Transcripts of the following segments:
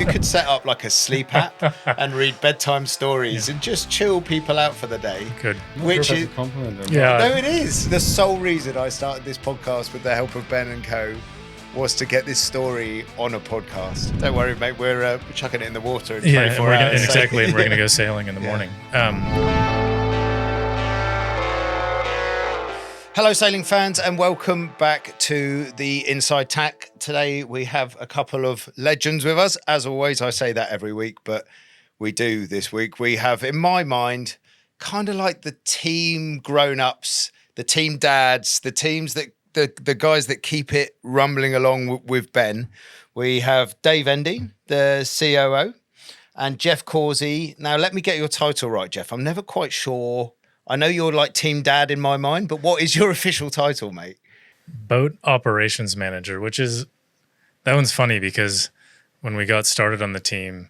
you could set up like a sleep app and read bedtime stories and just chill people out for the day. Good. Which is a compliment. Yeah. no, it is. The sole reason I started this podcast with the help of Ben and Co was to get this story on a podcast. Don't worry, mate. We're chucking it in the water in 24 hours. Exactly, and we're going to go sailing in the morning. Hello, sailing fans, and welcome back to the Inside Tack. Today we have a couple of legends with us. As always, I say that every week, but we do this week. We have, in my mind, kind of like the team grown-ups, the team dads, the teams that the guys that keep it rumbling along with Ben. We have Dave Endean, the COO, and Jeff Causey. Now, let me get your title right, Jeff. I'm never quite sure. I know you're like team dad in my mind, but what is your official title, mate? Boat operations manager, that one's funny because when we got started on the team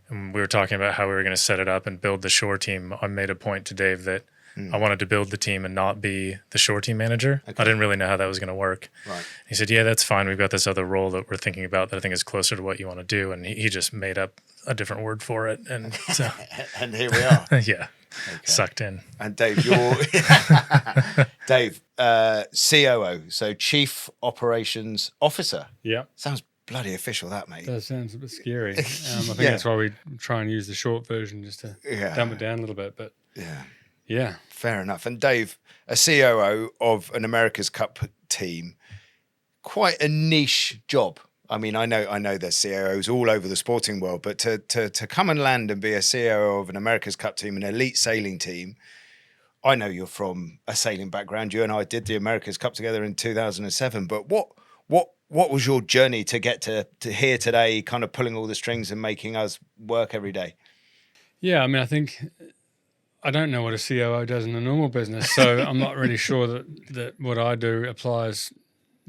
and we were talking about how we were going to set it up and build the shore team, I made a point to Dave that I wanted to build the team and not be the shore team manager. Okay. I didn't really know how that was going to work. Right. He said, yeah, that's fine. We've got this other role that we're thinking about that I think is closer to what you want to do. And he just made up a different word for it. And so, and here we are. Yeah. Okay. Sucked in. And Dave, you're Dave, COO, so Chief Operations Officer. Yeah. Sounds bloody official, that, mate. That sounds a bit scary. I think that's why we try and use the short version just to dumb it down a little bit. But yeah. Fair enough. And Dave, a COO of an America's Cup team, quite a niche job. I mean, I know there's COOs all over the sporting world, but to come and land and be a COO of an America's Cup team, an elite sailing team, I know you're from a sailing background. You and I did the America's Cup together in 2007. But what was your journey to get to here today, kind of pulling all the strings and making us work every day? Yeah, I mean, I don't know what a COO does in a normal business, so I'm not really sure that what I do applies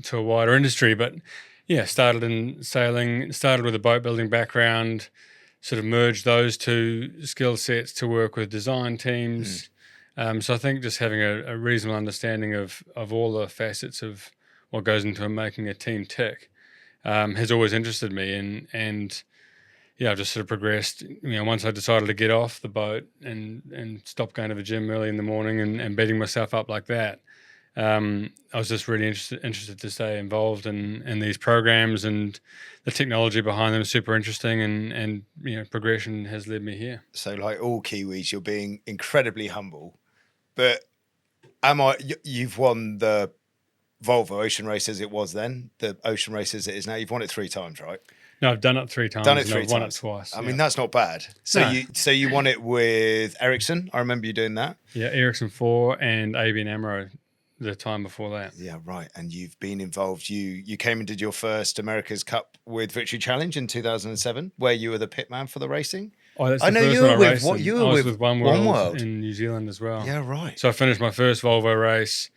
to a wider industry, but yeah, started in sailing, started with a boat building background, sort of merged those two skill sets to work with design teams. So I think just having a reasonable understanding of all the facets of what goes into making a team tick has always interested me. And yeah, I've just sort of progressed. Once I decided to get off the boat and stop going to the gym early in the morning and beating myself up like that, I was just really interested to stay involved in these programs, and the technology behind them is super interesting, and progression has led me here. So like all Kiwis, you're being incredibly humble, but you've won the Volvo Ocean Race as it was then, the Ocean Race as it is now. You've won it 3 times, right? No, I've done it 3 times. I've won it twice. I mean, that's not bad. So you won it with Ericsson. I remember you doing that. Yeah, Ericsson 4 and ABN AMRO the time before that. Yeah, right. And you've been involved. You came and did your first America's Cup with Victory Challenge in 2007, where you were the pitman for the racing. Oh, that's I know you were with what? You were with One World in New Zealand as well. Yeah, right. So I finished my first Volvo race,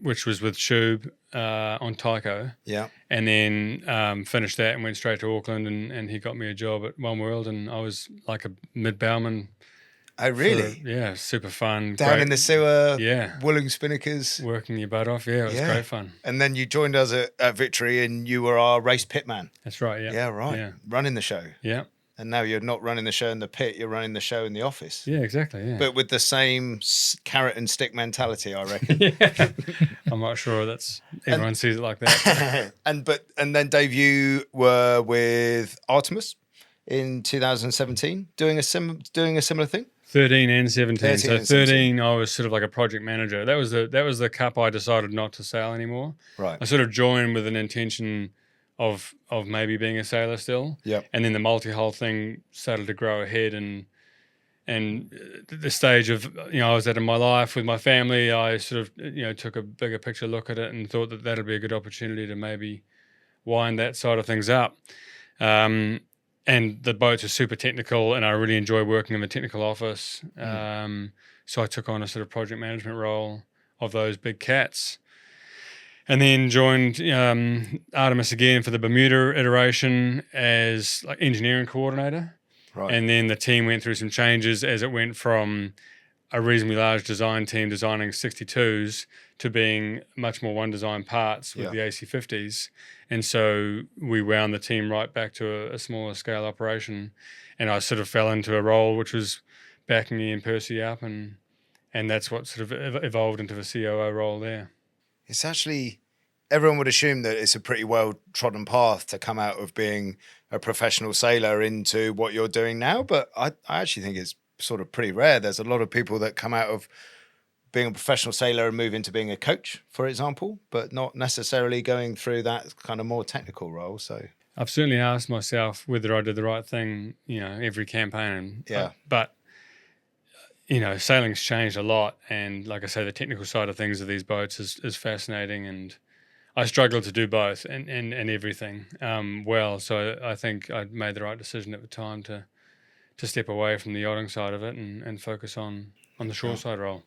which was with Shub on Tycho. Yeah. And then finished that and went straight to Auckland, and he got me a job at One World, and I was like a mid-bowman. Oh, really? Yeah, super fun. Down in the sewer, yeah, wooling spinnakers. Working your butt off, yeah, it was great fun. And then you joined us at Victory, and you were our race pitman. That's right, yeah. Yeah, right. Yeah. Running the show. Yeah. And now you're not running the show in the pit, you're running the show in the office. Yeah, exactly, yeah. But with the same carrot and stick mentality, I reckon. Yeah. I'm not sure everyone sees it like that. And then, Dave, you were with Artemis in 2017, doing a similar thing? 13 and 17. So 13, I was sort of like a project manager. That was the cup I decided not to sail anymore. Right. I sort of joined with an intention of maybe being a sailor still. Yep. And then the multi-hull thing started to grow ahead, and the stage of I was at in my life with my family, I sort of took a bigger picture look at it and thought that that'd be a good opportunity to maybe wind that side of things up. And the boats are super technical, and I really enjoy working in the technical office. So I took on a sort of project management role of those big cats. And then joined Artemis again for the Bermuda iteration as like engineering coordinator. Right. And then the team went through some changes as it went from a reasonably large design team designing 62s to being much more one design parts with the AC50s. And so we wound the team right back to a smaller scale operation. And I sort of fell into a role which was backing Ian Percy up, and that's what sort of evolved into the COO role there. It's actually, everyone would assume that it's a pretty well-trodden path to come out of being a professional sailor into what you're doing now, but I actually think it's sort of pretty rare. There's a lot of people that come out of being a professional sailor and move into being a coach, for example, but not necessarily going through that kind of more technical role. So I've certainly asked myself whether I did the right thing, every campaign. Yeah. But sailing's changed a lot, and like I say, the technical side of things of these boats is fascinating, and I struggle to do both and everything well. So I think I made the right decision at the time to step away from the yachting side of it and focus on the shore side role.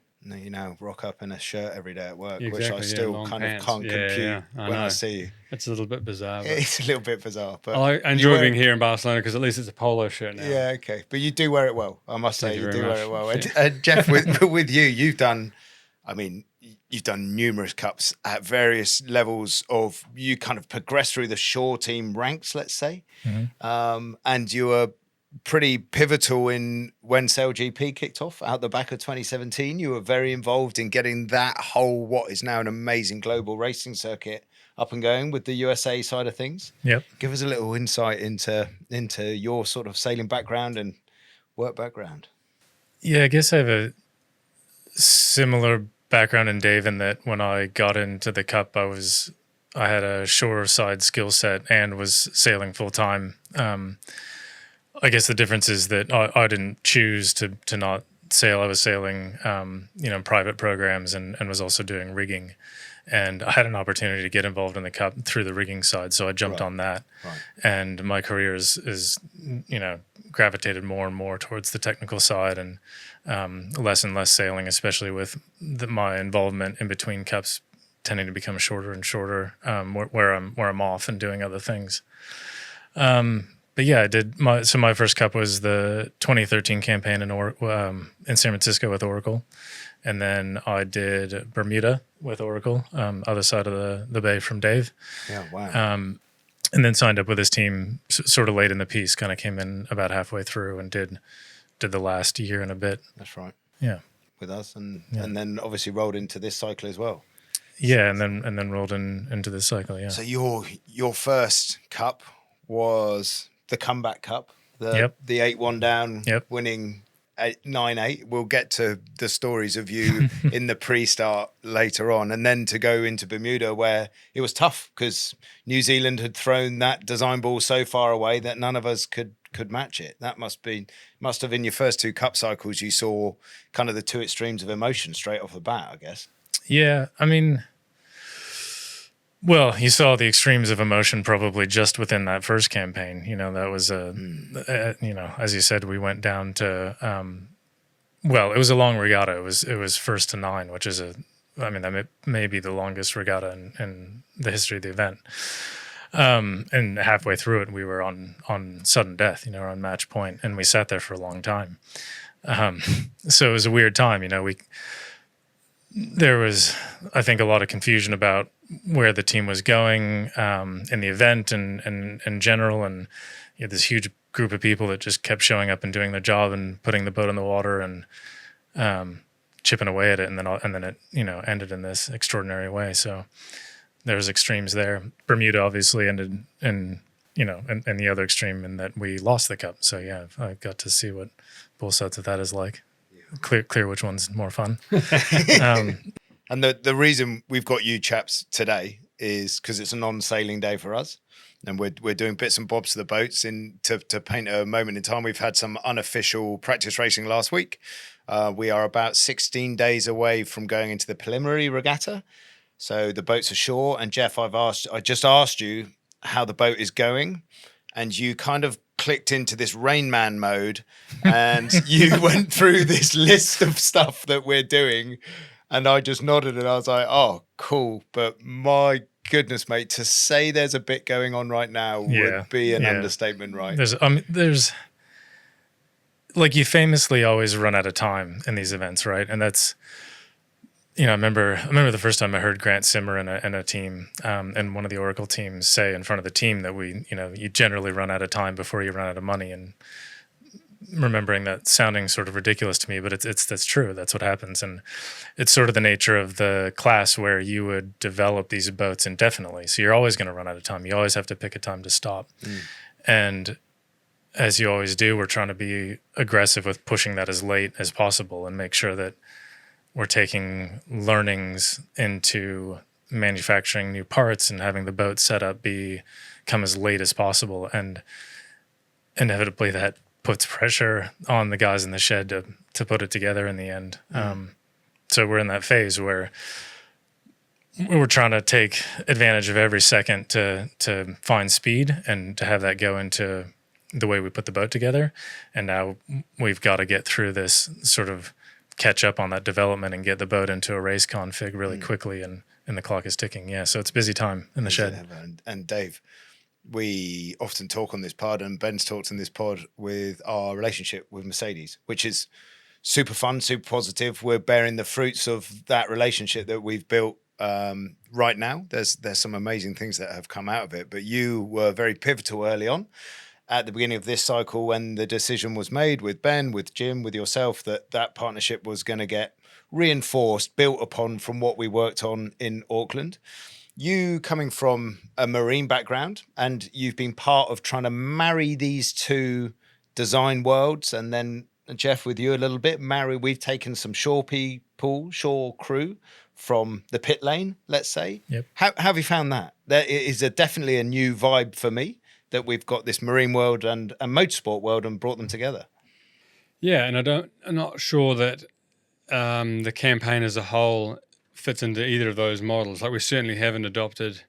Rock up in a shirt every day at work, Exactly, which I still kind of can't compute when I see you. It's a little bit bizarre. It's a little bit bizarre, but I enjoy being here in Barcelona because at least it's a polo shirt now. Yeah, okay, but you do wear it well. I must say, you do wear it well. Yeah. And Jeff, with you, you've done numerous cups at various levels of. You kind of progressed through the shore team ranks, let's say, and you were pretty pivotal in when Sail GP kicked off out the back of 2017. You were very involved in getting that whole, what is now an amazing global racing circuit, up and going with the USA side of things. Yep. Give us a little insight into your sort of sailing background and work background. Yeah, I guess I have a similar background in Dave in that when I got into the Cup, I had a shoreside skill set and was sailing full time. I guess the difference is that I didn't choose to not sail. I was sailing, private programs and was also doing rigging. And I had an opportunity to get involved in the Cup through the rigging side, so I jumped on that. Right. And my career is gravitated more and more towards the technical side and less and less sailing, especially with my involvement in between Cups tending to become shorter and shorter, where I'm off and doing other things. But yeah, I did. My first Cup was the 2013 campaign in San Francisco with Oracle, and then I did Bermuda with Oracle, other side of the bay from Dave. Yeah, wow. And then signed up with his team sort of late in the piece. Kind of came in about halfway through and did the last year and a bit. That's right. Yeah, with us, and then obviously rolled into this cycle as well. Yeah, and then rolled into this cycle. Yeah. So your first Cup was the Comeback Cup, the 8-1 down, winning 9-8. We'll get to the stories of you in the pre-start later on, and then to go into Bermuda where it was tough because New Zealand had thrown that design ball so far away that none of us could match it. That must have in your first two Cup cycles you saw kind of the two extremes of emotion straight off the bat, I guess. Yeah, I mean, well, you saw the extremes of emotion probably just within that first campaign. That was as you said, we went down to, it was a long regatta. It was first to 9, which is that may be the longest regatta in the history of the event. And halfway through it, we were on sudden death, on match point, and we sat there for a long time. So it was a weird time, there was, I think, a lot of confusion about where the team was going in the event and in general, and you had this huge group of people that just kept showing up and doing their job and putting the boat in the water and chipping away at it, and then it ended in this extraordinary way. So there's extremes there. Bermuda obviously ended in the other extreme in that we lost the Cup. So yeah, I got to see what both sides of that is like. Clear which one's more fun. And the reason we've got you chaps today is because it's a non-sailing day for us, and we're doing bits and bobs to the boats to paint a moment in time. We've had some unofficial practice racing last week. We are about 16 days away from going into the preliminary regatta, so the boats are shore. And Jeff, I just asked you how the boat is going, and you kind of clicked into this Rain Man mode, and you went through this list of stuff that we're doing, and I just nodded and I was like, oh, cool. But my goodness, mate, to say there's a bit going on right now would be an understatement, right? There's like you famously always run out of time in these events, right? And that's, I remember the first time I heard Grant Simmer and a team, and one of the Oracle teams say in front of the team that you generally run out of time before you run out of money. And remembering that sounding sort of ridiculous to me, but that's true. That's what happens. And it's sort of the nature of the class where you would develop these boats indefinitely. So you're always going to run out of time. You always have to pick a time to stop. And as you always do, we're trying to be aggressive with pushing that as late as possible and make sure that we're taking learnings into manufacturing new parts and having the boat set up come as late as possible. And inevitably that puts pressure on the guys in the shed to put it together in the end. So we're in that phase where we're trying to take advantage of every second to find speed and to have that go into the way we put the boat together. And now we've got to get through this sort of catch up on that development and get the boat into a race config really quickly. And the clock is ticking. Yeah. So it's busy time in the shed. And Dave, we often talk on this pod, and Ben's talked in this pod, with our relationship with Mercedes, which is super fun, super positive. We're bearing the fruits of that relationship that we've built right now. There's some amazing things that have come out of it, but you were very pivotal early on at the beginning of this cycle when the decision was made with Ben, with Jim, with yourself, that partnership was going to get reinforced, built upon from what we worked on in Auckland. You coming from a marine background, and you've been part of trying to marry these two design worlds, and then Jeff, with you a little bit, we've taken some shore crew from the pit lane, let's say. Yep. How have you found that? There is definitely a new vibe for me that we've got this marine world and a motorsport world and brought them together. Yeah, and I'm not sure that the campaign as a whole fits into either of those models. Like, we certainly haven't adopted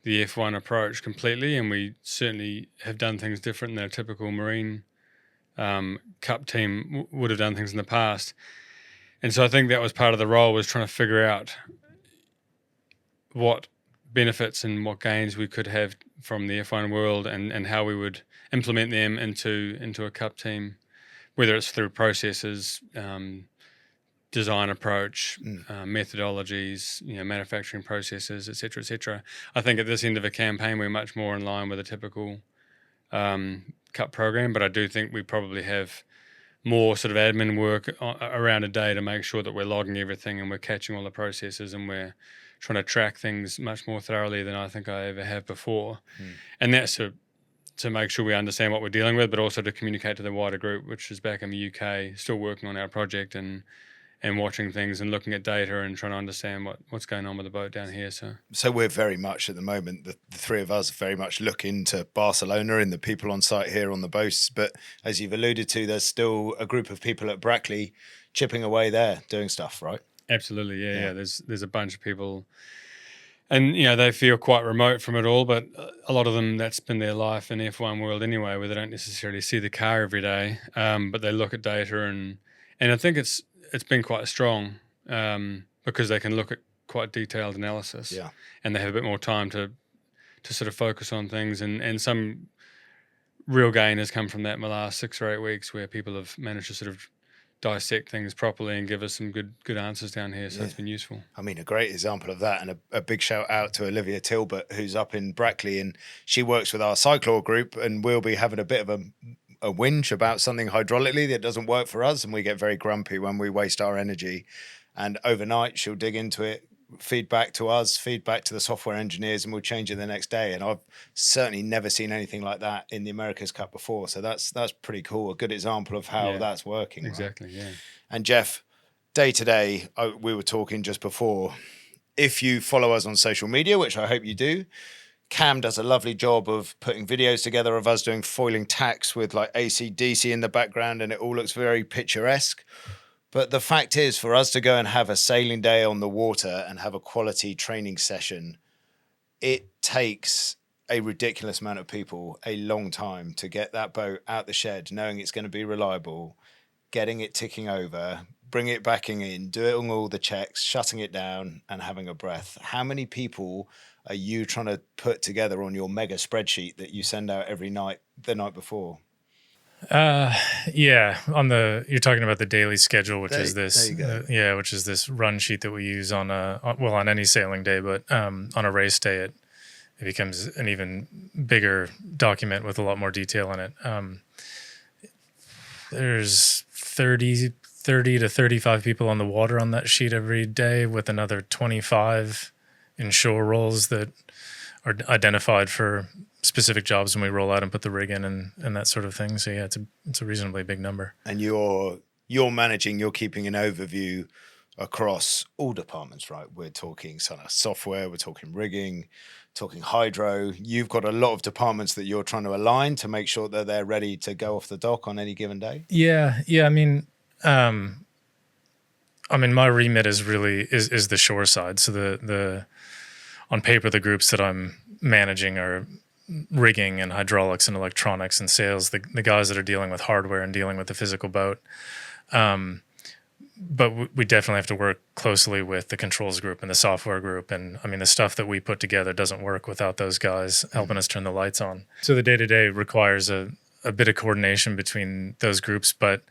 the F1 approach completely, and we certainly have done things different than a typical marine cup team would have done things in the past. And so I think that was part of the role, was trying to figure out what benefits and what gains we could have from the F1 world, and how we would implement them into a cup team, whether it's through processes, design approach, methodologies, manufacturing processes, et cetera, et cetera. I think at this end of a campaign, we're much more in line with a typical cup program, but I do think we probably have more sort of admin work around a day to make sure that we're logging everything and we're catching all the processes, and we're trying to track things much more thoroughly than I think I ever have before. And that's to make sure we understand what we're dealing with, but also to communicate to the wider group, which is back in the UK, still working on our project and watching things and looking at data and trying to understand what's going on with the boat down here. So we're very much at the moment, the three of us very much look into Barcelona and the people on site here on the boats. But as you've alluded to, there's still a group of people at Brackley chipping away there, doing stuff, right? Absolutely, yeah. There's a bunch of people, and they feel quite remote from it all. But a lot of them, that's been their life in F1 world anyway, where they don't necessarily see the car every day, but they look at data, and I think it's been quite strong because they can look at quite detailed analysis, and they have a bit more time to sort of focus on things, and some real gain has come from that in the last 6 or 8 weeks, where people have managed to sort of dissect things properly and give us some good answers down here. So it's been useful. I mean, a great example of that, and a big shout out to Olivia Tilbert, who's up in Brackley, and she works with our Cyclore group, and we'll be having a bit of a whinge about something hydraulically that doesn't work for us, and we get very grumpy when we waste our energy. And overnight she'll dig into it, feedback to us, feedback to the software engineers, and we'll change it the next day. And I've certainly never seen anything like that in the America's Cup before. So that's pretty cool. A good example of how that's working. Exactly, right? yeah. And Jeff, day to day, we were talking just before, if you follow us on social media, which I hope you do, Cam does a lovely job of putting videos together of us doing foiling tacks with like AC/DC in the background, and it all looks very picturesque. But the fact is, for us to go and have a sailing day on the water and have a quality training session, it takes a ridiculous amount of people a long time to get that boat out the shed, knowing it's going to be reliable, getting it ticking over, bring it back in, doing all the checks, shutting it down and having a breath. How many people are you trying to put together on your mega spreadsheet that you send out every night, the night before? Yeah, you're talking about the daily schedule, which is this, there you go. which is this run sheet that we use on any sailing day, but on a race day, it becomes an even bigger document with a lot more detail in it. There's 30 to 35 people on the water on that sheet every day, with another 25 in shore roles that are identified for specific jobs when we roll out and put the rig in and that sort of thing. So yeah, it's a reasonably big number. And you're managing, you're keeping an overview across all departments, right? We're talking sort of software, we're talking rigging, talking hydro. You've got a lot of departments that you're trying to align to make sure that they're ready to go off the dock on any given day. Yeah. I mean, my remit is really is the shore side. So the on paper, the groups that I'm managing are rigging and hydraulics and electronics and sales, the guys that are dealing with hardware and dealing with the physical boat. But we definitely have to work closely with the controls group and the software group. And I mean, the stuff that we put together doesn't work without those guys helping us turn the lights on. So the day-to-day requires a bit of coordination between those groups. But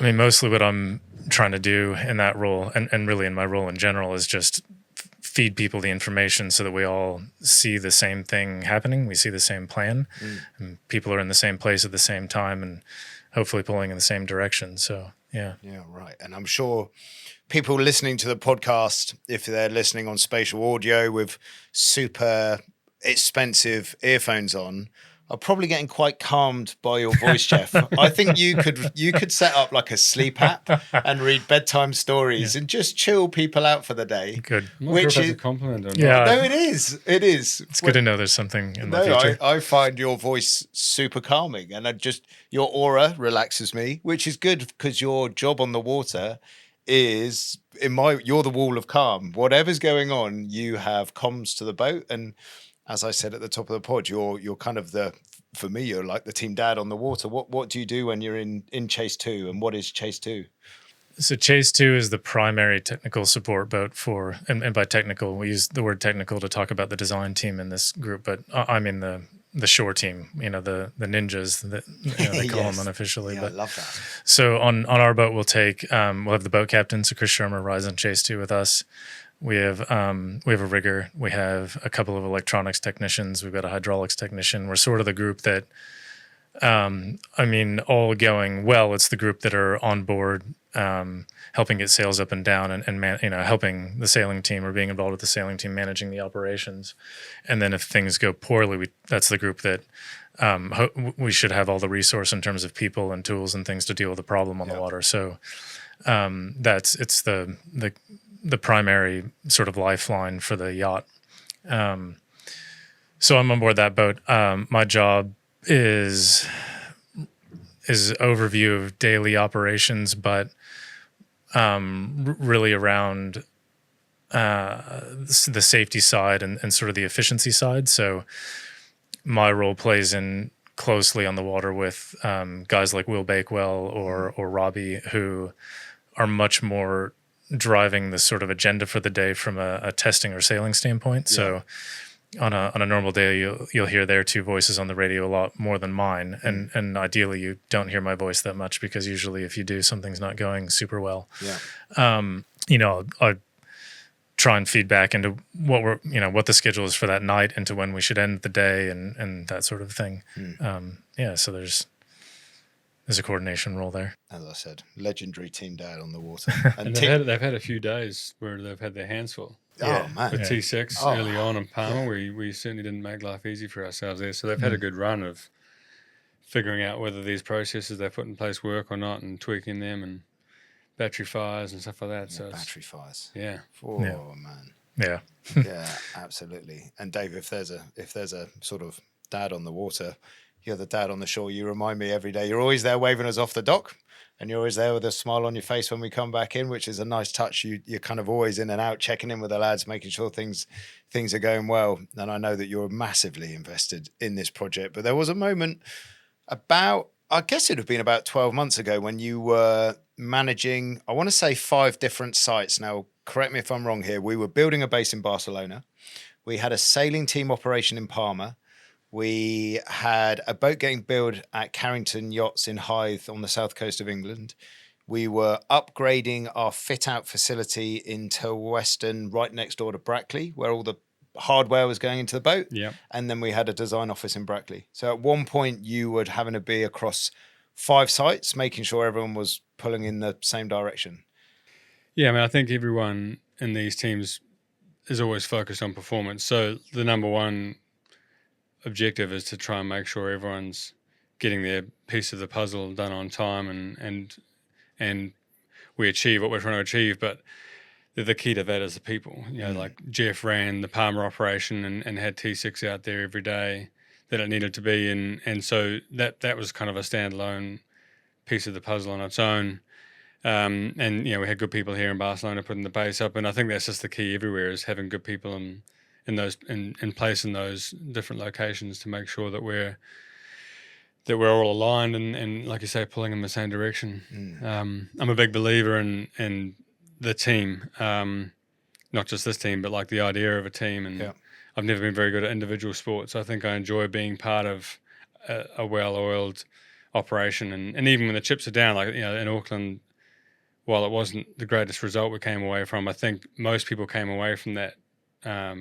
I mean, mostly what I'm trying to do in that role, and really in my role in general, is just feed people the information so that we all see the same thing happening. We see the same plan, and people are in the same place at the same time, and hopefully pulling in the same direction. So, yeah. Yeah, right. And I'm sure people listening to the podcast, if they're listening on spatial audio with super expensive earphones on, are probably getting quite calmed by your voice, Jeff. I think you could set up like a sleep app and read bedtime stories and just chill people out for the Good. Which is a compliment. Or Yeah. No, it is. It is. It's good to know there's something in the future. I find your voice super calming, and your aura relaxes me, which is good because your job on the water is you're the wall of calm. Whatever's going on, you have comms to the boat, and as I said at the top of the pod, you're kind of for me, you're like the team dad on the water. What do you do when you're in Chase 2, and what is Chase 2? So Chase 2 is the primary technical support boat and by technical, we use the word technical to talk about the design team in this group, but I'm in the shore team, the ninjas that they call them unofficially. Yeah, but I love that. So on our boat, we'll have the boat captain, so Chris Shermer rides on Chase 2 with us. We have a rigger. We have a couple of electronics technicians. We've got a hydraulics technician. We're sort of the group that, all going well. It's the group that are on board, helping get sails up and down, and helping the sailing team or being involved with the sailing team managing the operations. And then if things go poorly, that's the group that we should have all the resource in terms of people and tools and things to deal with the problem on the water. So it's the primary sort of lifeline for the yacht. So I'm on board that boat. My job is overview of daily operations, but really around the safety side and sort of the efficiency side. So my role plays in closely on the water with guys like Will Bakewell or Robbie, who are much more driving the sort of agenda for the day from a testing or sailing standpoint. Yeah. So on a normal day, you'll hear their two voices on the radio a lot more than mine. And ideally you don't hear my voice that much, because usually if you do, something's not going super well. Yeah. I try and feed back into what the schedule is for that night, into when we should end the day and that sort of thing. So there's a coordination role there. As I said, legendary team dad on the water. And they've had a few days where they've had their hands full. Yeah. Oh, man. With T6 early on in Palma, we certainly didn't make life easy for ourselves there. So they've had a good run of figuring out whether these processes they put in place work or not, and tweaking them, and battery fires and stuff like that. So battery fires. Yeah. Man. Yeah. Yeah, absolutely. And Dave, if there's a sort of dad on the water, you're the dad on the shore. You remind me every day. You're always there waving us off the dock, and you're always there with a smile on your face when we come back in, which is a nice touch. You're kind of always in and out, checking in with the lads, making sure things are going well. And I know that you're massively invested in this project. But there was a moment I guess it would have been about 12 months ago, when you were managing, I want to say 5 different sites. Now, correct me if I'm wrong here. We were building a base in Barcelona. We had a sailing team operation in Palma. We had a boat getting built at Carrington Yachts in Hythe on the south coast of England. We were upgrading our fit-out facility into Weston, right next door to Brackley, where all the hardware was going into the boat. Yeah. And then we had a design office in Brackley. So at one point, you would having to be across 5 sites, making sure everyone was pulling in the same direction. Yeah, I mean, I think everyone in these teams is always focused on performance. So the number one objective is to try and make sure everyone's getting their piece of the puzzle done on time and we achieve what we're trying to achieve. But the key to that is the people. You know, like Jeff ran the Palmer operation and had T6 out there every day that it needed to be. And so that was kind of a standalone piece of the puzzle on its own. And, you know, we had good people here in Barcelona putting the base up. And I think that's just the key everywhere is having good people in place in those different locations to make sure that we're all aligned and like you say, pulling in the same direction. I'm a big believer in the team, not just this team, but like the idea of a team. And I've never been very good at individual sports. I think I enjoy being part of a well-oiled operation. And even when the chips are down, like, you know, in Auckland, while it wasn't the greatest result we came away from, I think most people came away from that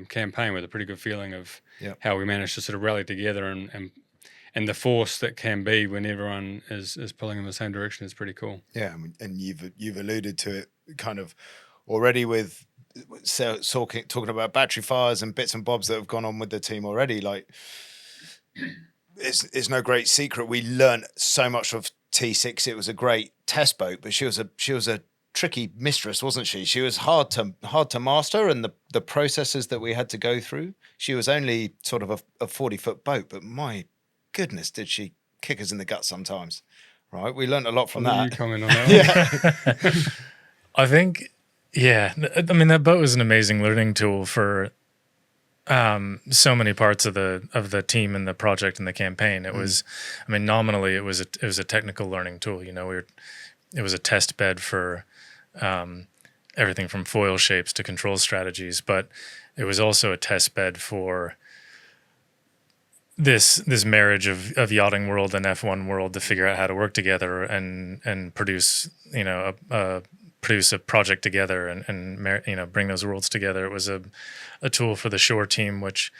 campaign with a pretty good feeling of how we managed to sort of rally together and the force that can be when everyone is pulling in the same direction is pretty cool. Yeah, and you've alluded to it kind of already with talking about battery fires and bits and bobs that have gone on with the team already. Like, it's no great secret. We learned so much of T6. It was a great test boat, but she was a tricky mistress, wasn't she? She was hard to master, and the processes that we had to go through. She was only sort of a 40-foot boat, but my goodness, did she kick us in the gut sometimes? Right, we learned a lot from that. You comment on that one? Yeah. I think, I mean, that boat was an amazing learning tool for so many parts of the team and the project and the campaign. It was, I mean, nominally it was a technical learning tool. You know, it was a test bed for everything from foil shapes to control strategies, but it was also a test bed for this marriage of yachting world and F1 world to figure out how to work together and produce, you know, produce a project together and you know, bring those worlds together. It was a tool for the shore team, which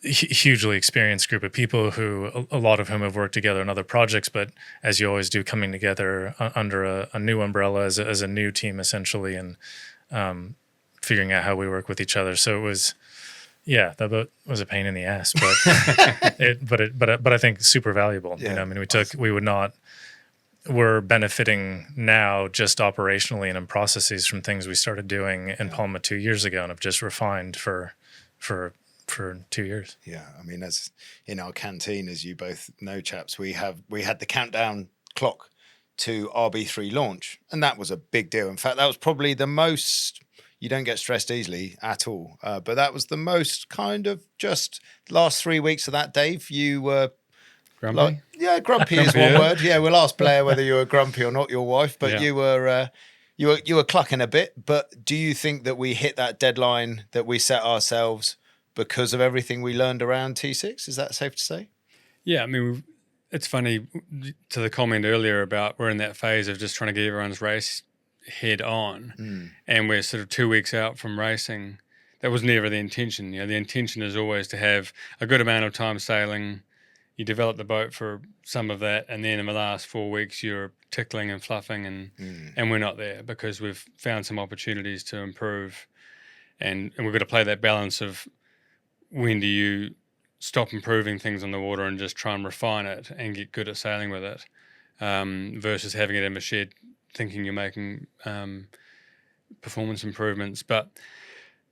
hugely experienced group of people who a lot of whom have worked together on other projects, but as you always do, coming together under a new umbrella as a new team essentially, and figuring out how we work with each other. So it was, that boat was a pain in the ass, but I think super valuable. Yeah. You know, I mean, we're benefiting now just operationally and in processes from things we started doing in Palma 2 years ago and have just refined for 2 years. Yeah, I mean, as in our canteen, as you both know, chaps, we had the countdown clock to RB3 launch, and that was a big deal. In fact, that was probably the most. You don't get stressed easily at all, but that was the most kind of just last 3 weeks of that, Dave. You were Grumpy? Grumpy is one word. Yeah, we'll ask Blair whether you were grumpy or not, your wife, but you were clucking a bit. But do you think that we hit that deadline that we set ourselves because of everything we learned around T6? Is that safe to say? Yeah, I mean, it's funny to the comment earlier about we're in that phase of just trying to get everyone's race head on, and we're sort of 2 weeks out from racing. That was never the intention. You know, the intention is always to have a good amount of time sailing. You develop the boat for some of that, and then in the last 4 weeks you're tickling and fluffing, and we're not there because we've found some opportunities to improve, and we've got to play that balance of when do you stop improving things on the water and just try and refine it and get good at sailing with it, versus having it in the shed thinking you're making performance improvements. But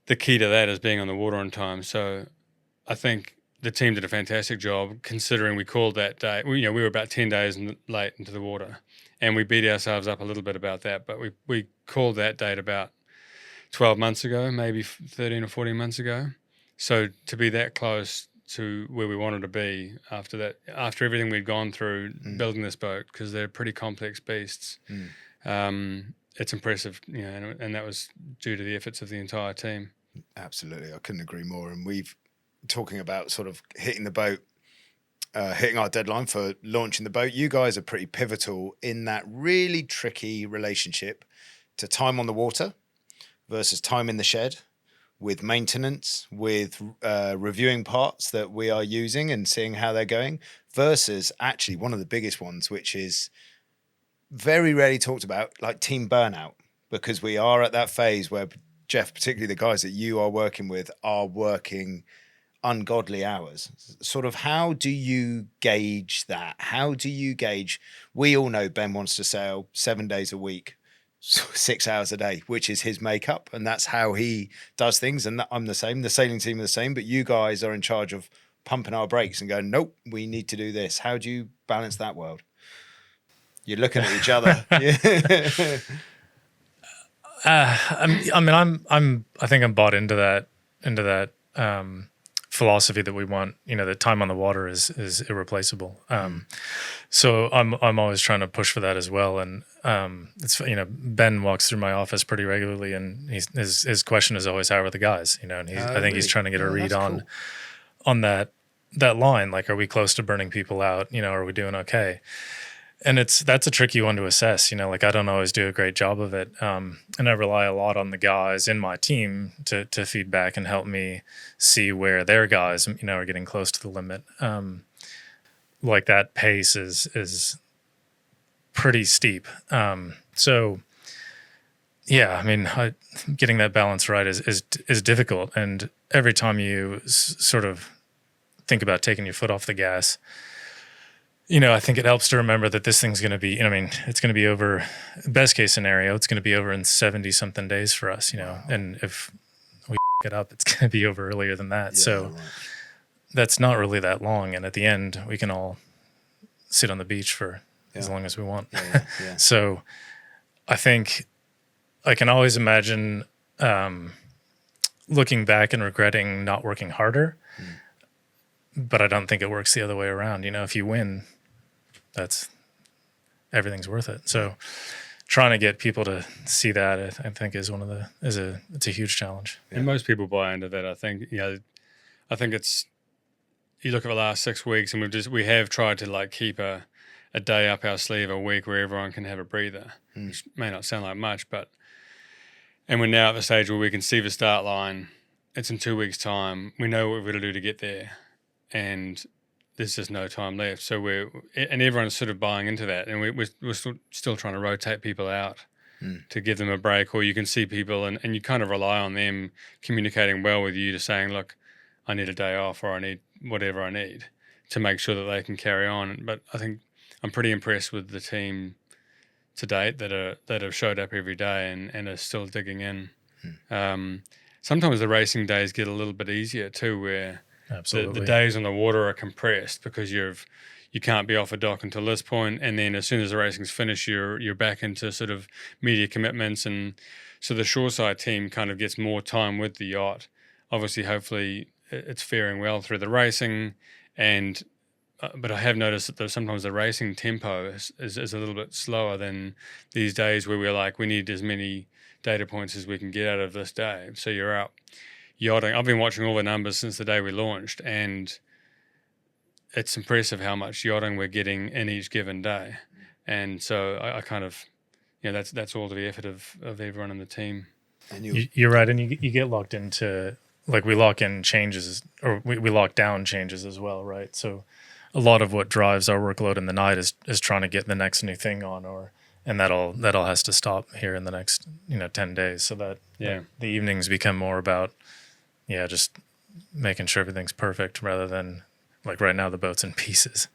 the key to that is being on the water on time. So I think the team did a fantastic job considering we called that day. We were about 10 days late into the water, and we beat ourselves up a little bit about that. But we called that date about 12 months ago, maybe 13 or 14 months ago. So to be that close to where we wanted to be after everything we'd gone through building this boat, because they're pretty complex beasts, it's impressive, you know, and that was due to the efforts of the entire team. Absolutely, I couldn't agree more. And we've talking about sort of hitting the boat hitting our deadline for launching the boat. You guys are pretty pivotal in that really tricky relationship to time on the water versus time in the shed, with maintenance, with reviewing parts that we are using and seeing how they're going, versus actually one of the biggest ones, which is very rarely talked about, like team burnout, because we are at that phase where, Jeff, particularly the guys that you are working with, are working ungodly hours. Sort of, how do you gauge that? How do you gauge? We all know Ben wants to sail 7 days a week, 6 hours a day, which is his makeup, and that's how he does things. And I'm the same. The sailing team are the same, but you guys are in charge of pumping our brakes and going, nope, we need to do this. How do you balance that world? You're looking at each other. I think I'm bought into that philosophy that we want, that time on the water is irreplaceable. So I'm always trying to push for that as well. And it's, Ben walks through my office pretty regularly, and his question is always, how are the guys? And I think he's trying to get a read on that line. Like, are we close to burning people out? Are we doing okay? And that's a tricky one to assess. Like, I don't always do a great job of it. And I rely a lot on the guys in my team to feed back and help me see where their guys, are getting close to the limit. Like, that pace is pretty steep. So yeah, getting that balance right is difficult. And every time you sort of think about taking your foot off the gas, I think it helps to remember that this thing's going to be, it's going to be over, best case scenario, it's going to be over in 70 something days for us, wow. And if we it up, it's going to be over earlier than that. Yeah, so right. That's not really that long. And at the end, we can all sit on the beach for as long as we want. Yeah. So I think I can always imagine looking back and regretting not working harder, but I don't think it works the other way around. If you win, everything's worth it. So trying to get people to see that, I think, is it's a huge challenge. And most people buy into that. I think, I think it's, you look at the last 6 weeks, and we have tried to keep a day up our sleeve a week where everyone can have a breather, which may not sound like much, and we're now at the stage where we can see the start line. It's in 2 weeks' time. We know what we've got to do to get there, and there's just no time left. So and everyone's sort of buying into that, and we're still trying to rotate people out to give them a break, or you can see people and you kind of rely on them communicating well with you to saying, look, I need a day off, or I need whatever I need, to make sure that they can carry on. But I think I'm pretty impressed with the team to date that have showed up every day and are still digging in. Sometimes the racing days get a little bit easier too, where the days on the water are compressed because you can't be off a dock until this point, and then as soon as the racing's finished, you're back into sort of media commitments, and so the shoreside team kind of gets more time with the yacht. Obviously, hopefully, it's faring well through the racing, and but I have noticed that sometimes the racing tempo is a little bit slower than these days, where we're like, we need as many data points as we can get out of this day. So you're out yachting. I've been watching all the numbers since the day we launched, and it's impressive how much yachting we're getting in each given day. And so I kind of, that's all to the effort of everyone in the team. And you're right, and you get locked into, we lock in changes, or we lock down changes as well, right? So a lot of what drives our workload in the night is trying to get the next new thing on, and that all has to stop here in the next 10 days. So that the evenings become more about just making sure everything's perfect, rather than right now the boat's in pieces.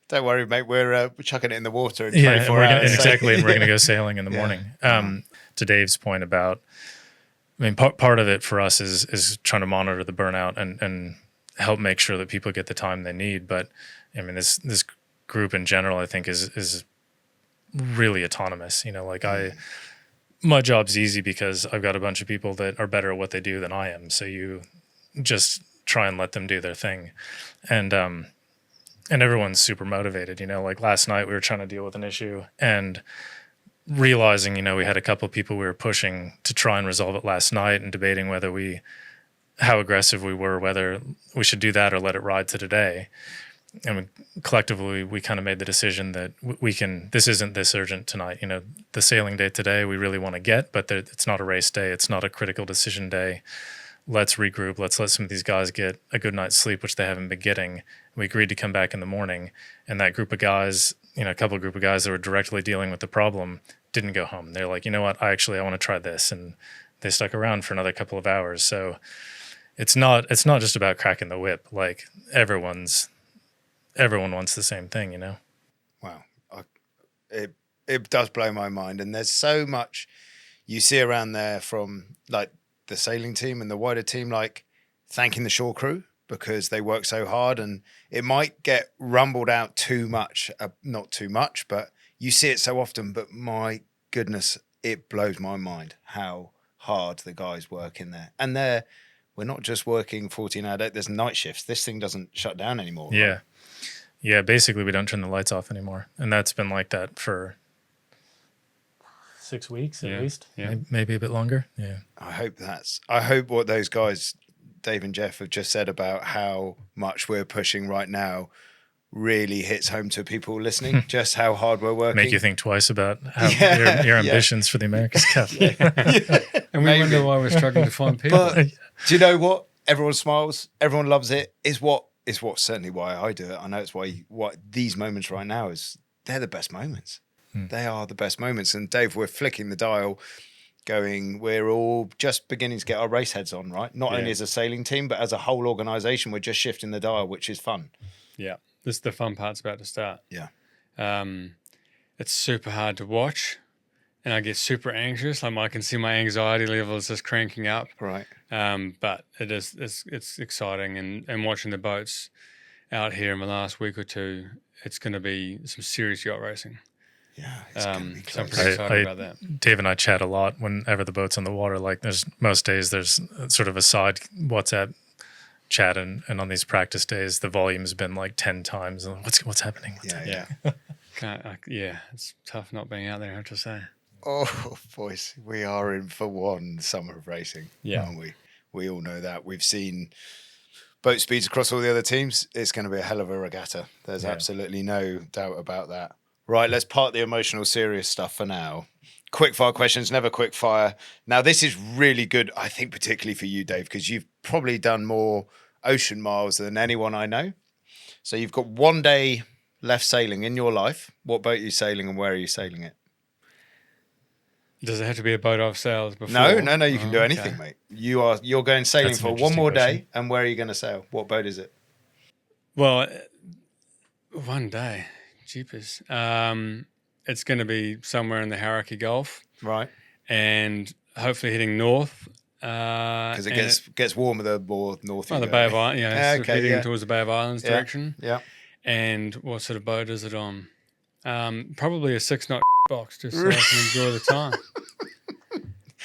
Don't worry, mate. We're chucking it in the water in 24 hours. Exactly, and we're going to go sailing in the morning. To Dave's point about, part of it for us is trying to monitor the burnout and help make sure that people get the time they need. But this group in general, I think, is really autonomous. My job's easy because I've got a bunch of people that are better at what they do than I am. So you just try and let them do their thing. And everyone's super motivated. Last night we were trying to deal with an issue and realizing, we had a couple of people we were pushing to try and resolve it last night, and debating whether we how aggressive we were, whether we should do that or let it ride to today. And collectively, we kind of made the decision that this isn't this urgent tonight. The sailing day today, we really want to get, but it's not a race day. It's not a critical decision day. Let's regroup. Let's let some of these guys get a good night's sleep, which they haven't been getting. We agreed to come back in the morning. And that group of guys, a couple of group of guys that were directly dealing with the problem didn't go home. They're like, you know what? I want to try this. And they stuck around for another couple of hours. So it's not just about cracking the whip. Like everyone wants the same thing, Wow. It does blow my mind. And there's so much you see around there from like the sailing team and the wider team, like thanking the shore crew because they work so hard, and it might get rumbled out too much, not too much, but you see it so often. But my goodness, it blows my mind how hard the guys work in there. And we're not just working 14-hour day. There's night shifts. This thing doesn't shut down anymore. Yeah. Right? Yeah. Basically, we don't turn the lights off anymore. And that's been like that for 6 weeks at least. Yeah. Maybe a bit longer. Yeah. I hope what those guys, Dave and Jeff, have just said about how much we're pushing right now really hits home to people listening, just how hard we're working. Make you think twice about how your ambitions for the America's Cup. And we wonder why we're struggling to find people. But do you know what? Everyone smiles. Everyone loves it. Is what certainly why I do it. I know it's why what these moments right now they're the best moments. They are the best moments. And Dave, we're flicking the dial going, we're all just beginning to get our race heads on, right? Not only as a sailing team, but as a whole organisation, we're just shifting the dial, which is fun. Yeah. This is the fun part's about to start. Yeah. It's super hard to watch, and I get super anxious. Like I can see my anxiety levels just cranking up. Right. But it's exciting, and watching the boats out here in the last week or two, it's going to be some serious yacht racing. Yeah, it's going to be so I'm close. pretty excited about that. Dave and I chat a lot whenever the boat's on the water. Like most days there's sort of a side WhatsApp chat, and on these practice days the volume's been like 10 times. What's happening? Yeah, it's tough not being out there, I have to say. Oh, boys, we are in for one summer of racing, aren't we? We all know that. We've seen boat speeds across all the other teams. It's going to be a hell of a regatta. There's absolutely no doubt about that. Right, let's park the emotional, serious stuff for now. Quick fire questions, never quick fire. Now, this is really good, I think, particularly for you, Dave, because you've probably done more ocean miles than anyone I know. So you've got 1 day left sailing in your life. What boat are you sailing and where are you sailing it? Does it have to be a boat I've sailed before? No, you can do anything, mate. You're going sailing That's for one more day, and where are you going to sail? What boat is it? Well, 1 day. Jeepers. It's going to be somewhere in the Hauraki Gulf. Right. And hopefully heading north. Because it gets warmer the more north you the go. Bay of Islands, heading towards the Bay of Islands Yeah. direction. Yeah. And what sort of boat is it on? Probably a 6-knot box, just so I can enjoy the time.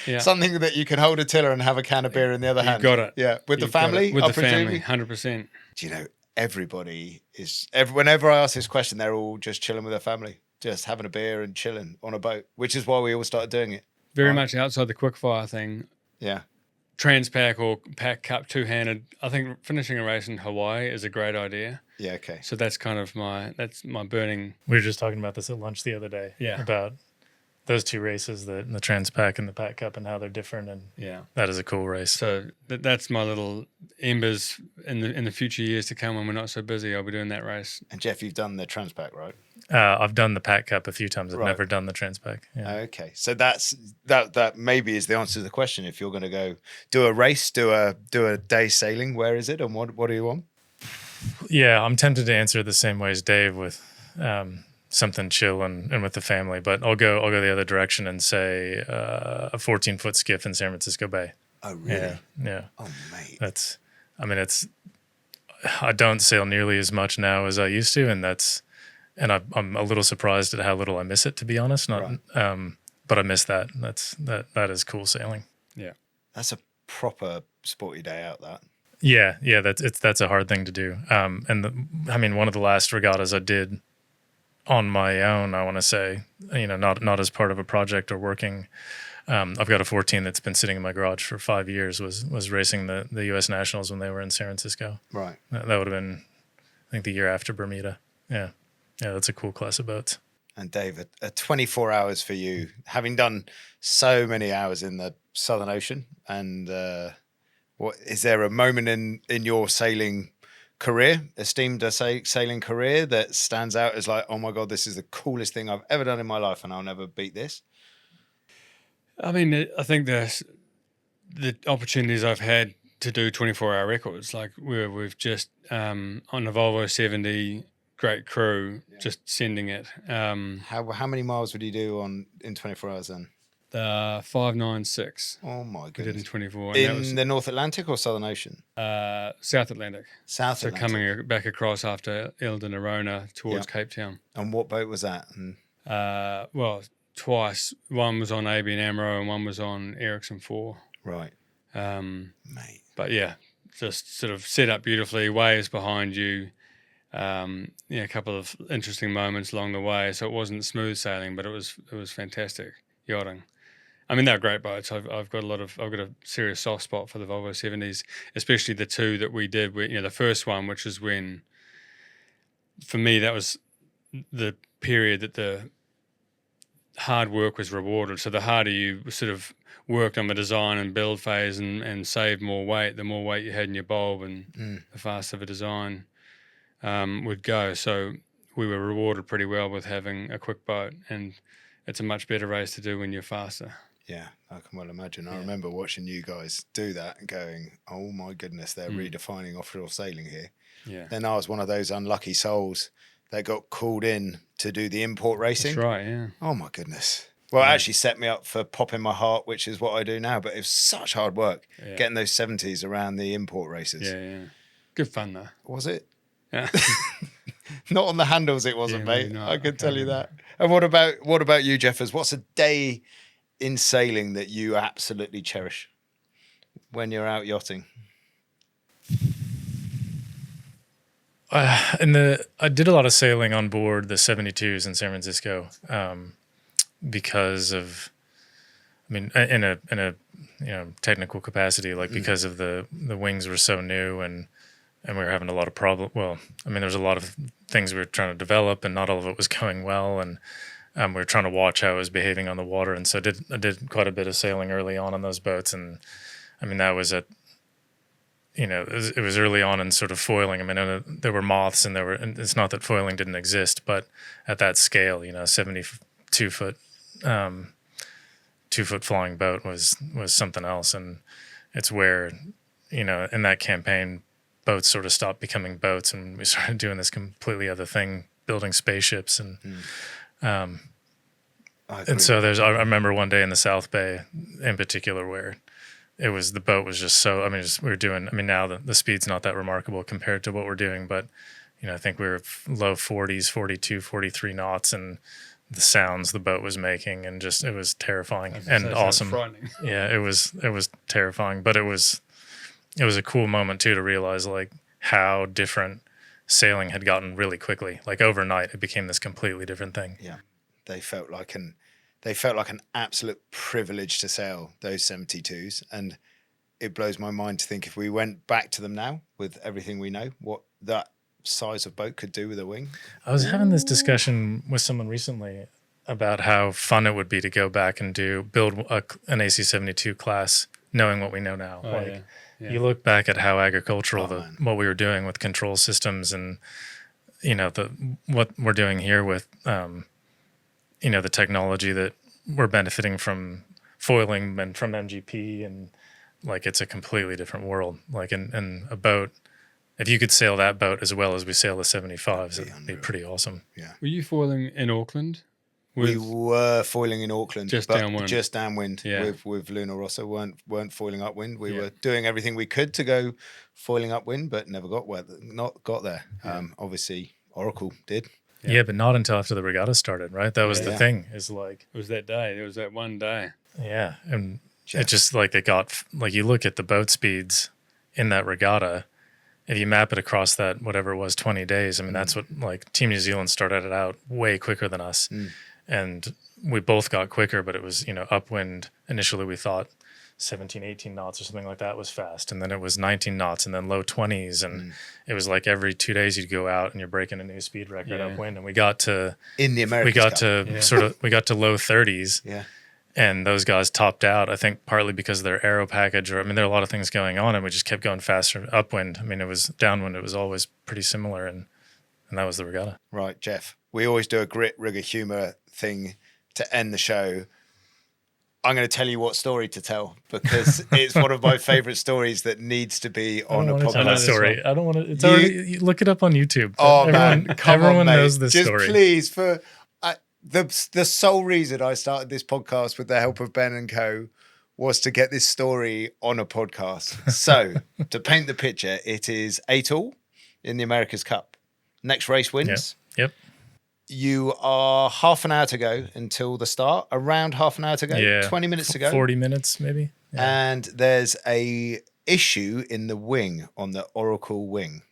Yeah. Something that you can hold a tiller and have a can of beer in the other hand. You've got it. Yeah. With You've the family? With I the presume? family, 100%. Do you know, everybody is... whenever I ask this question, they're all just chilling with their family. Just having a beer and chilling on a boat, which is why we all started doing it. Very much outside the quickfire thing. Yeah. Transpac or pack cup two-handed. I think finishing a race in Hawaii is a great idea. Yeah, okay. So that's kind of my burning. We were just talking about this at lunch the other day. Yeah. About those two races, the Transpac and the Pack Cup, and how they're different. And that is a cool race. So that's my little embers in the future years to come when we're not so busy. I'll be doing that race. And Jeff, you've done the Transpac, right? I've done the Pack Cup a few times. I've Right. never done the Transpac. Yeah. Okay, so that maybe is the answer to the question. If you're going to go do a race, do a day sailing, where is it and what do you want? Yeah, I'm tempted to answer it the same way as Dave with something chill and with the family, but I'll go the other direction and say a 14-foot skiff in San Francisco Bay. Oh, really? Yeah. Oh, mate. I don't sail nearly as much now as I used to, and I'm a little surprised at how little I miss it, to be honest. But I miss that. That is cool sailing. Yeah, that's a proper sporty day out. That. Yeah. That's a hard thing to do. One of the last regattas I did on my own, I want to say, not as part of a project or working I've got a 14 that's been sitting in my garage for 5 years. Was racing the U.S. Nationals when they were in San Francisco. Right. That would have been, I think, the year after Bermuda. Yeah, that's a cool class of boats. And Dave, a 24 hours for you, having done so many hours in the Southern Ocean. And what is there a moment in your sailing career, esteemed sailing career, that stands out as like, oh my God, this is the coolest thing I've ever done in my life, and I'll never beat this? I mean, I think the opportunities I've had to do 24-hour records, like we've just on the Volvo 70, great crew, just sending it. How many miles would you do in 24 hours then? The 596. Oh my We did in goodness. 24. In the North Atlantic or Southern Ocean? South Atlantic. South Atlantic. So coming back across after Eldon Arona towards Cape Town. And what boat was that? Well, twice. One was on ABN AMRO and one was on Ericsson 4. Right. Mate. But yeah, just sort of set up beautifully, waves behind you. A couple of interesting moments along the way. So it wasn't smooth sailing, but it was fantastic yachting. I mean, they're great boats. I've got a serious soft spot for the Volvo 70s, especially the two that we did. The first one, which is when, for me, that was the period that the hard work was rewarded. So the harder you sort of worked on the design and build phase and saved more weight, the more weight you had in your bulb and the faster the design would go. So we were rewarded pretty well with having a quick boat, and it's a much better race to do when you're faster. Yeah, I can well imagine. I remember watching you guys do that and going, oh my goodness, they're redefining offshore sailing here. Yeah. Then I was one of those unlucky souls that got called in to do the import racing. That's right, yeah. Oh my goodness. Well, it actually set me up for popping my heart, which is what I do now. But it was such hard work getting those 70s around the import races. Yeah. Good fun, though. Was it? Yeah. Not on the handles it wasn't, mate. Really not. I can tell you that. And what about you, Jeffers? What's a day in sailing that you absolutely cherish when you're out yachting? I did a lot of sailing on board the 72s in San Francisco because of, I mean, in a technical capacity, like because of the wings were so new and we were having a lot of problem. Well, I mean, there's a lot of things we were trying to develop, and not all of it was going well, and we were trying to watch how it was behaving on the water. And so I did quite a bit of sailing early on those boats, and I mean that was it was early on in sort of foiling. I mean, there were moths, and it's not that foiling didn't exist, but at that scale, 72 foot, 2 foot flying boat was something else. And it's where, in that campaign, boats sort of stopped becoming boats, and we started doing this completely other thing, building spaceships. And so I remember one day in the South Bay in particular where the boat was just so, I mean, now the speed's not that remarkable compared to what we're doing, but, I think we were low 40s, 42, 43 knots, and the sounds the boat was making, and just, it was terrifying and awesome. Yeah, it was terrifying, but it was a cool moment too, to realize like how different sailing had gotten really quickly. Like overnight, it became this completely different thing. Yeah. They felt like an absolute privilege to sail those 72s. And it blows my mind to think if we went back to them now with everything we know, what that size of boat could do with a wing. I was having this discussion with someone recently about how fun it would be to go back and build an AC-72 class, knowing what we know now. You look back at how agricultural what we were doing with control systems, and what we're doing here with the technology that we're benefiting from foiling and from MGP, and like it's a completely different world. Like in a boat, if you could sail that boat as well as we sail the 75s, it'd be pretty awesome. Yeah. Were you foiling in Auckland? We were foiling in Auckland, just downwind. Yeah. With Luna Rossa. weren't foiling upwind. We were doing everything we could to go foiling upwind, but never got there. Yeah. Obviously, Oracle did. Yeah, but not until after the regatta started, right? That was the thing. Is like it was that day. It was that one day. Yeah, and it just like it got like you look at the boat speeds in that regatta. If you map it across that whatever it was 20 days, I mean that's what like Team New Zealand started it out way quicker than us. And we both got quicker, but it was, upwind. Initially we thought 17, 18 knots or something like that was fast. And then it was 19 knots and then low 20s. And it was like every 2 days you'd go out and you're breaking a new speed record upwind. And we got to, in the Americas we got to low 30s. Yeah. And those guys topped out, I think partly because of their aero package, there are a lot of things going on, and we just kept going faster upwind. I mean, it was downwind, it was always pretty similar, and that was the regatta. Right, Jeff. We always do a grit, rigor, humour thing to end the show. I'm going to tell you what story to tell because it's one of my favourite stories that needs to be on a podcast. Tell that story. I don't want to. It's already. Look it up on YouTube. Oh man, everyone knows this story. Just please, for the sole reason I started this podcast with the help of Ben and Co. was to get this story on a podcast. So to paint the picture, it is 8-all in the America's Cup. Next race wins. Yep. You are half an hour to go until the start, around half an hour to go, yeah. 20 minutes to go. 40 minutes maybe. Yeah. And there's a issue in the wing, on the Oracle wing.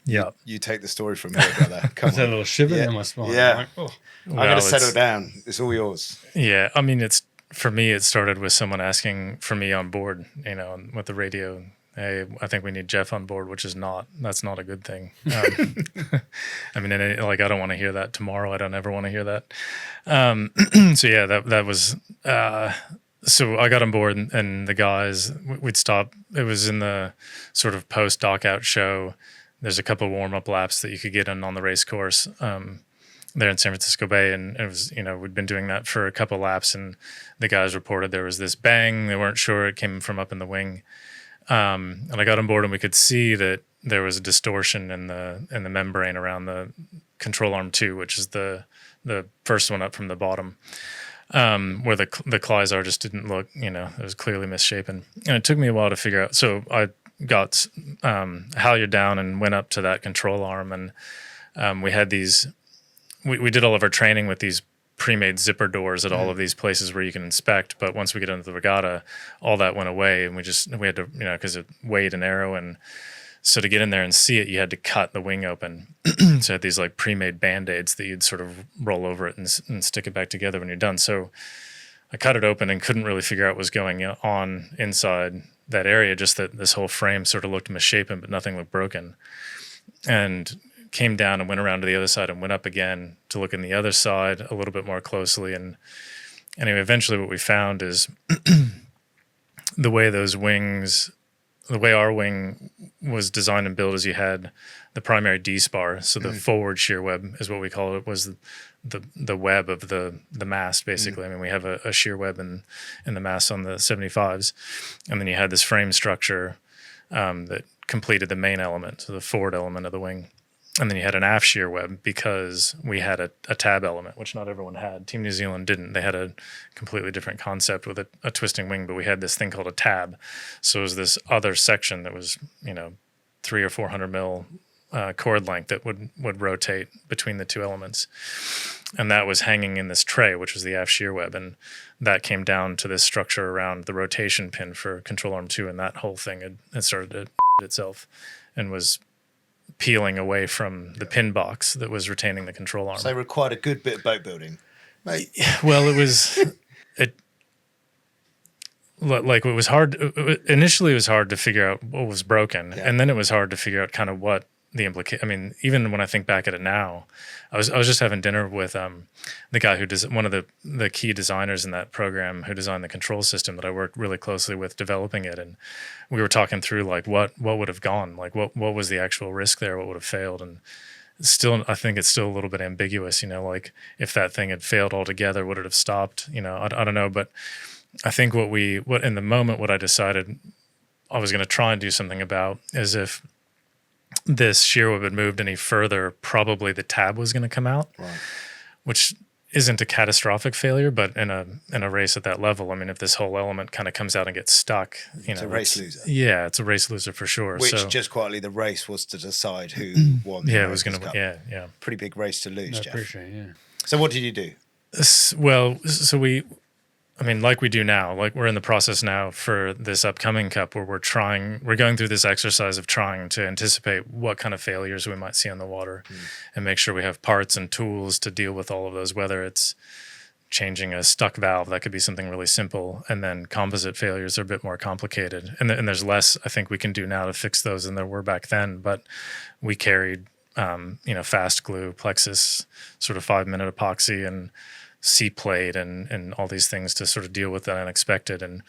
Yeah. You take the story from here, brother. Come on. There's a little shiver in my spine. Yeah. Like, oh. I'm going to settle down. It's all yours. Yeah. I mean, for me, it started with someone asking for me on board, with the radio. Hey, I think we need Jeff on board, that's not a good thing. I mean, I don't want to hear that tomorrow. I don't ever want to hear that. So yeah, that was, so I got on board and the guys, we'd stop. It was in the sort of post dock out show. There's a couple of warm up laps that you could get in on the race course, there in San Francisco Bay. And it was, we'd been doing that for a couple of laps and the guys reported there was this bang. They weren't sure it came from up in the wing. And I got on board and we could see that there was a distortion in the membrane around the control arm 2, which is the first one up from the bottom, where the Clysar just didn't look, it was clearly misshapen. And it took me a while to figure out. So I got halyard down and went up to that control arm and we had these, we did all of our training with these pre-made zipper doors at all of these places where you can inspect, but once we get into the regatta, all that went away, and we had to, because it weighed an arrow, and so to get in there and see it, you had to cut the wing open. So I had these like pre-made band-aids that you'd sort of roll over it and stick it back together when you're done. So I cut it open and couldn't really figure out what was going on inside that area, just that this whole frame sort of looked misshapen, but nothing looked broken. And came down and went around to the other side and went up again to look in the other side a little bit more closely. And anyway, eventually what we found is the way our wing was designed and built is you had the primary D-spar. So the forward shear web is what we call it, was the web of the mast, basically. I mean, we have a shear web in the mast on the 75s. And then you had this frame structure that completed the main element, so the forward element of the wing. And then you had an aft shear web because we had a tab element, which not everyone had. Team New Zealand didn't. They had a completely different concept with a twisting wing, but we had this thing called a tab. So it was this other section that was, 300 or 400 mil cord length that would rotate between the two elements. And that was hanging in this tray, which was the aft shear web. And that came down to this structure around the rotation pin for control arm 2. And that whole thing had started to itself and was peeling away from the pin box that was retaining the control arm. So they required a good bit of boat building. Mate. Well, it was hard. Initially, it was hard to figure out what was broken, and then it was hard to figure out kind of what the implication. I mean, even when I think back at it now, I was just having dinner with the guy who does one of the key designers in that program who designed the control system that I worked really closely with developing it, and we were talking through like what would have gone, like what was the actual risk there, what would have failed, and still I think it's still a little bit ambiguous, like if that thing had failed altogether, would it have stopped? I don't know, but I think what in the moment what I decided I was going to try and do something about is if this shear web had moved any further, probably the tab was going to come out, right, which isn't a catastrophic failure, but in a race at that level, I mean, if this whole element kind of comes out and gets stuck, it's a race loser. Yeah, it's a race loser for sure. Which just quietly, the race was to decide who won. Yeah, it was going to. Yeah. Pretty big race to lose, Jeff. I appreciate it, yeah. So what did you do? Well, so like we do now, like we're in the process now for this upcoming cup where we're going through this exercise of trying to anticipate what kind of failures we might see on the water and make sure we have parts and tools to deal with all of those, whether it's changing a stuck valve. That could be something really simple. And then composite failures are a bit more complicated. And there's less I think we can do now to fix those than there were back then. But we carried, fast glue, Plexus, sort of 5-minute epoxy and C-plate and all these things to sort of deal with the unexpected. And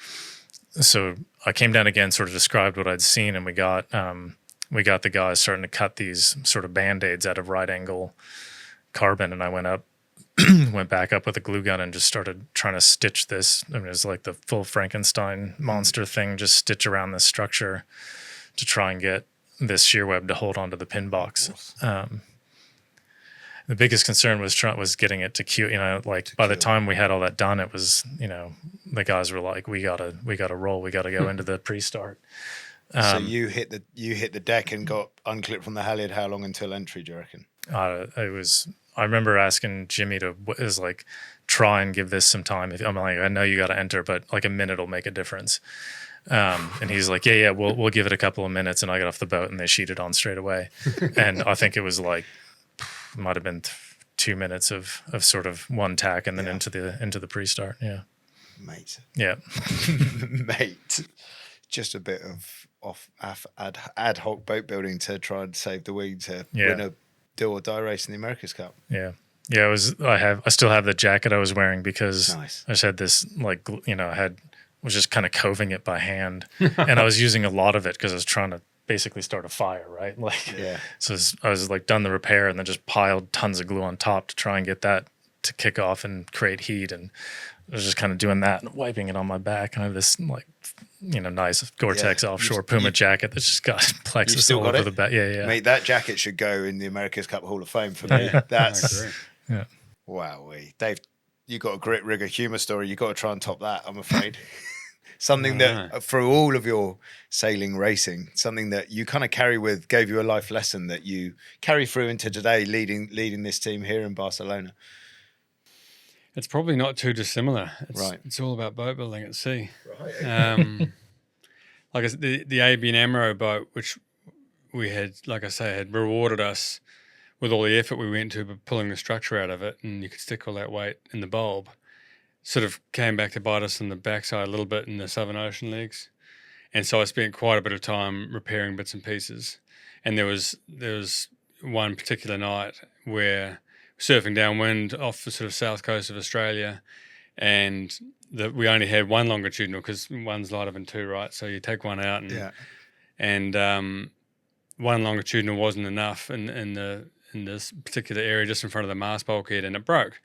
so I came down again, sort of described what I'd seen, and we got the guys starting to cut these sort of Band-Aids out of right angle carbon. And I went back up with a glue gun and just started trying to stitch this. I mean, it was like the full Frankenstein monster thing, just stitch around this structure to try and get this shear web to hold onto the pin box. The biggest concern was getting it to cue. By the time we had all that done, it was, the guys were like, we gotta roll, we gotta go into the pre-start. So you hit the deck and got unclipped from the halyard. How long until entry, do you reckon? I remember asking Jimmy to try and give this some time. I'm like, I know you got to enter, but like a minute will make a difference. And he's like, yeah, we'll give it a couple of minutes. And I got off the boat and they sheeted on straight away. And I think it was might have been 2 minutes of sort of one tack and then into the pre-start. Yeah, mate. Yeah, mate. Just a bit of ad hoc boat building to try and save the week to win a do or die race in the America's Cup. Yeah. I still have the jacket I was wearing because I just had this was just kind of coving it by hand, and I was using a lot of it because I was trying to basically start a fire, right? So I was done the repair and then just piled tons of glue on top to try and get that to kick off and create heat, and I was just kind of doing that and wiping it on my back. And I have this nice Gore-Tex offshore Puma jacket that's just got Plexus all over the back. Yeah. Mate, that jacket should go in the America's Cup Hall of Fame for me. That's wowee. Dave, you got a grit rigger humour story. You got to try and top that, I'm afraid. Something that through all of your sailing racing, something that you kind of gave you a life lesson that you carry through into today, leading this team here in Barcelona. It's probably not too dissimilar. It's all about boat building at sea. Right. The ABN AMRO boat, which we had, had rewarded us with all the effort we went to pulling the structure out of it, and you could stick all that weight in the bulb, sort of came back to bite us in the backside a little bit in the Southern Ocean leagues. And so I spent quite a bit of time repairing bits and pieces. And there was one particular night where surfing downwind off the sort of south coast of Australia, and we only had one longitudinal because one's lighter than two, right? So you take one out, and one longitudinal wasn't enough in this particular area just in front of the mast bulkhead, and it broke.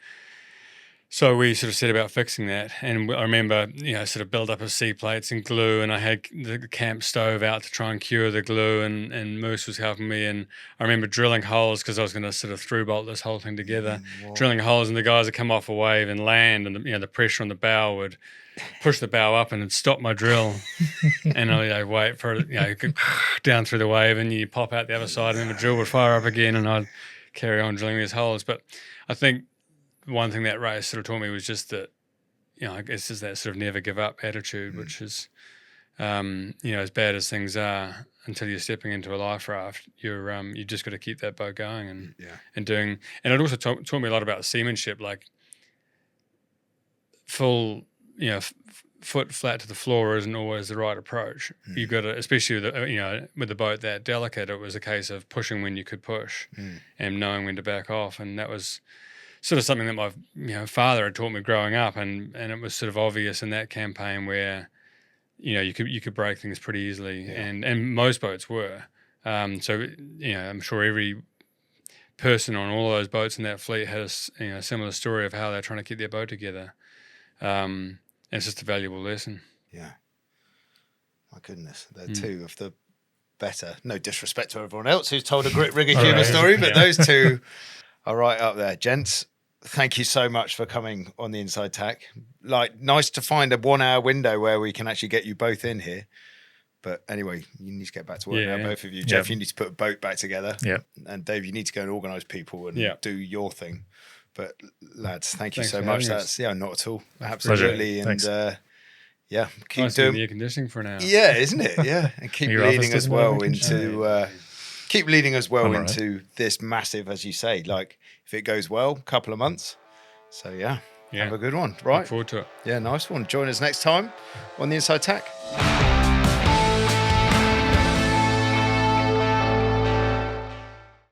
So we sort of set about fixing that, and I remember, sort of build up of C-plates and glue, and I had the camp stove out to try and cure the glue, and Moose was helping me, and I remember drilling holes because I was going to sort of through-bolt this whole thing together, drilling holes, and the guys would come off a wave and land, and the pressure on the bow would push the bow up and it'd stop my drill, and I'd wait for it, down through the wave, and you pop out the other side, and then the drill would fire up again, and I'd carry on drilling these holes. But I think one thing that race sort of taught me was just that, I guess just that sort of never give up attitude, which is, as bad as things are, until you're stepping into a life raft, you just got to keep that boat going and doing. And it also taught me a lot about seamanship, like full, foot flat to the floor isn't always the right approach. You got to, especially with the boat that delicate, it was a case of pushing when you could push and knowing when to back off, and that was sort of something that my father had taught me growing up, and it was sort of obvious in that campaign where you could break things pretty easily, and most boats were. So I'm sure every person on all those boats in that fleet had a similar story of how they're trying to keep their boat together. And it's just a valuable lesson. Yeah. My goodness, they're two of the better. No disrespect to everyone else who's told a grit rigger humour story, but those two are right up there. Gents, thank you so much for coming on the Inside Tack. Nice to find a 1 hour window where we can actually get you both in here. But anyway, you need to get back to work now, both of you. Jeff, you need to put a boat back together. Yeah. And Dave, you need to go and organise people and do your thing. But lads, thanks you so much. That's not at all. Absolutely. And keep nice doing the air conditioning for now. Yeah, isn't it? Yeah. And keep leading us well into this massive, as you say, if it goes well, couple of months. So Yeah. Have a good one. Look Right. forward to it. Yeah, nice one. Join us next time on the Inside Tack.